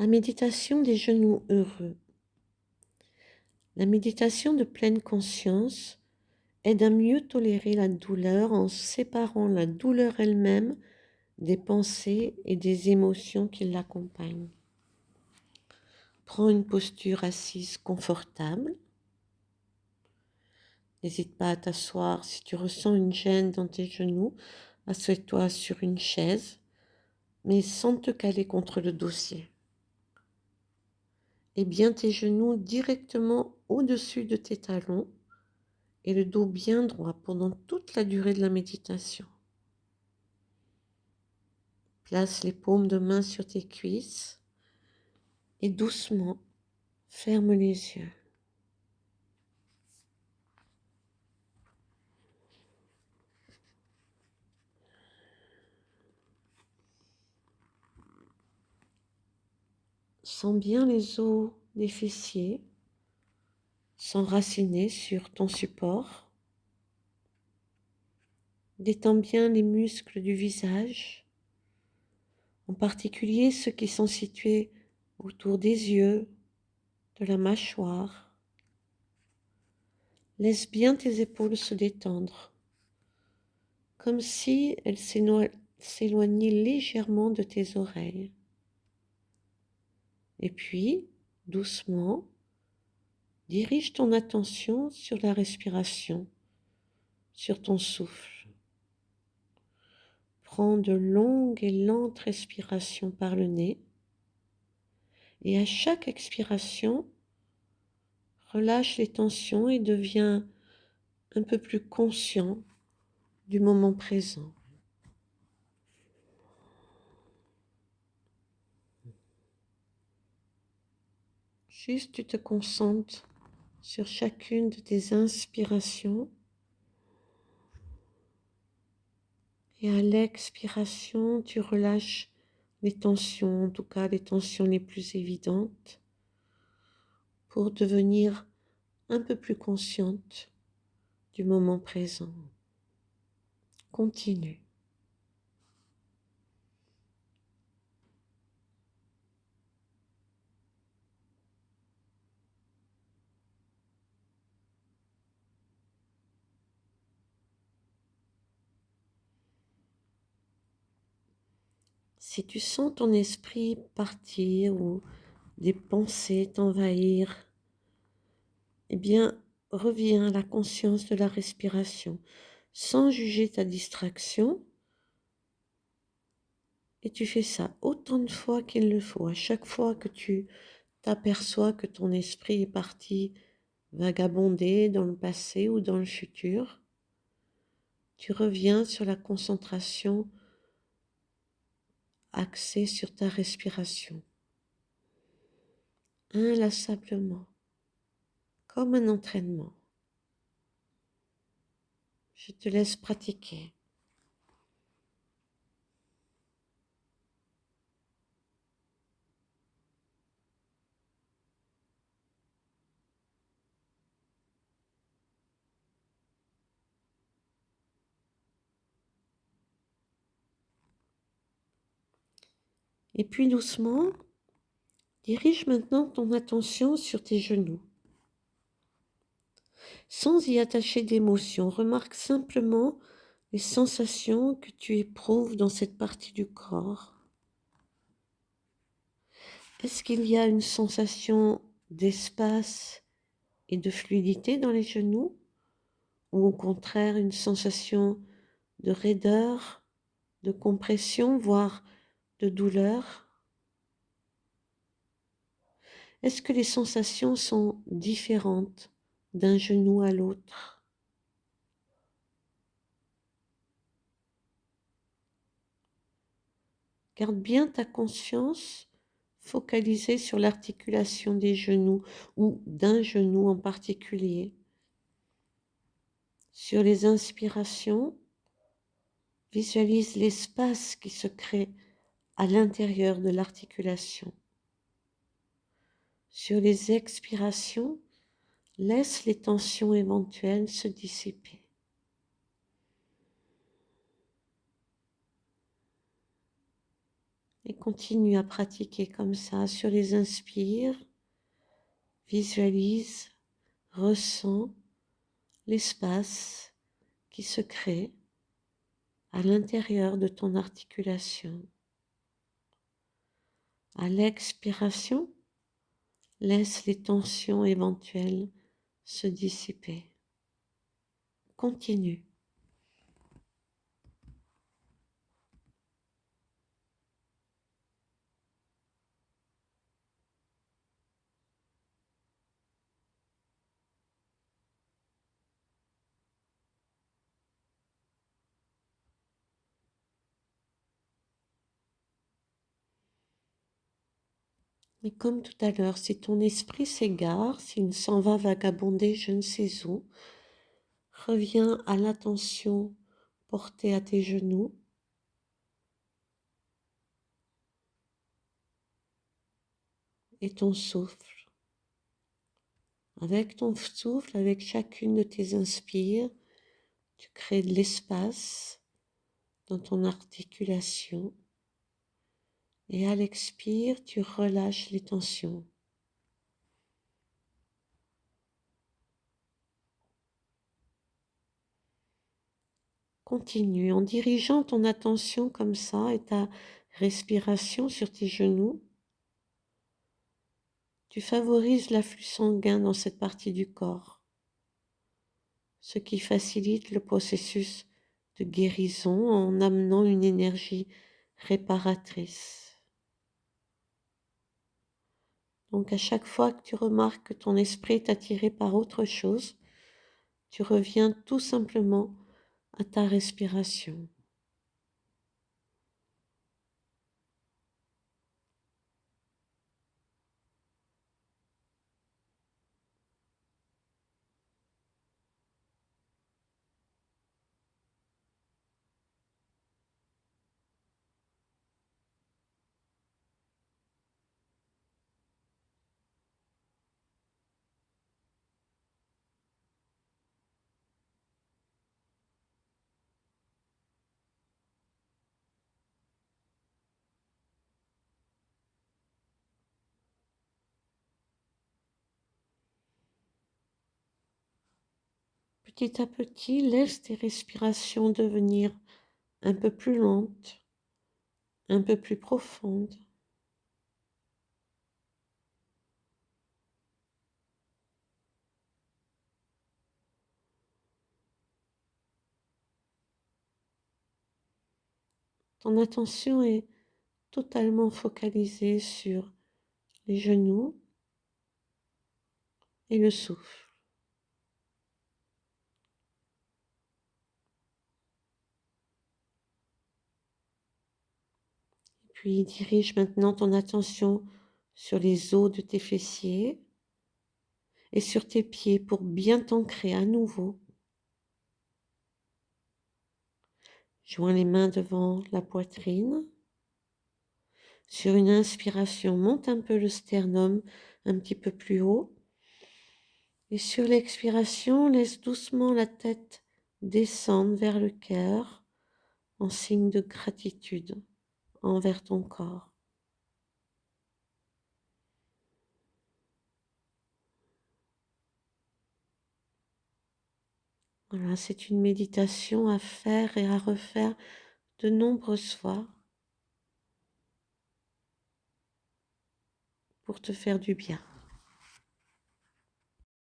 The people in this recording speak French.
La méditation des genoux heureux. La méditation de pleine conscience aide à mieux tolérer la douleur en séparant la douleur elle-même des pensées et des émotions qui l'accompagnent. Prends une posture assise confortable. N'hésite pas à t'asseoir. Si tu ressens une gêne dans tes genoux, assieds-toi sur une chaise, mais sans te caler contre le dossier. Et bien tes genoux directement au-dessus de tes talons et le dos bien droit pendant toute la durée de la méditation. Place les paumes de main sur tes cuisses et doucement ferme les yeux. Sens bien les os des fessiers s'enraciner sur ton support. Détends bien les muscles du visage, en particulier ceux qui sont situés autour des yeux, de la mâchoire. Laisse bien tes épaules se détendre, comme si elles s'éloignaient légèrement de tes oreilles. Et puis, doucement, dirige ton attention sur la respiration, sur ton souffle. Prends de longues et lentes respirations par le nez et à chaque expiration, relâche les tensions et deviens un peu plus conscient du moment présent. Juste tu te concentres sur chacune de tes inspirations et à l'expiration, tu relâches les tensions, en tout cas les tensions les plus évidentes, pour devenir un peu plus consciente du moment présent. Continue. Si tu sens ton esprit partir ou des pensées t'envahir, eh bien, reviens à la conscience de la respiration, sans juger ta distraction, et tu fais ça autant de fois qu'il le faut. À chaque fois que tu t'aperçois que ton esprit est parti vagabonder dans le passé ou dans le futur, tu reviens sur la concentration axée sur ta respiration, inlassablement, comme un entraînement. Je te laisse pratiquer. Et puis doucement, dirige maintenant ton attention sur tes genoux. Sans y attacher d'émotion, remarque simplement les sensations que tu éprouves dans cette partie du corps. Est-ce qu'il y a une sensation d'espace et de fluidité dans les genoux, ou au contraire une sensation de raideur, de compression, voire de douleur? Est-ce que les sensations sont différentes d'un genou à l'autre? Garde bien ta conscience focalisée sur l'articulation des genoux ou d'un genou en particulier. Sur les inspirations, visualise l'espace qui se crée à l'intérieur de l'articulation. Sur les expirations, laisse les tensions éventuelles se dissiper. Et continue à pratiquer comme ça sur les inspires. Visualise, ressens l'espace qui se crée à l'intérieur de ton articulation. À l'expiration, laisse les tensions éventuelles se dissiper. Continue. Mais comme tout à l'heure, si ton esprit s'égare, s'il s'en va vagabonder je ne sais où, reviens à l'attention portée à tes genoux. Et ton souffle. Avec ton souffle, avec chacune de tes inspires, tu crées de l'espace dans ton articulation. Et à l'expire, tu relâches les tensions. Continue en dirigeant ton attention comme ça et ta respiration sur tes genoux. Tu favorises l'afflux sanguin dans cette partie du corps, ce qui facilite le processus de guérison en amenant une énergie réparatrice. Donc à chaque fois que tu remarques que ton esprit est attiré par autre chose, tu reviens tout simplement à ta respiration. Petit à petit, laisse tes respirations devenir un peu plus lentes, un peu plus profondes. Ton attention est totalement focalisée sur les genoux et le souffle. Puis dirige maintenant ton attention sur les os de tes fessiers et sur tes pieds pour bien t'ancrer à nouveau. Joins les mains devant la poitrine. Sur une inspiration, monte un peu le sternum un petit peu plus haut. Et sur l'expiration, laisse doucement la tête descendre vers le cœur en signe de gratitude envers ton corps. Voilà, c'est une méditation à faire et à refaire de nombreuses fois pour te faire du bien.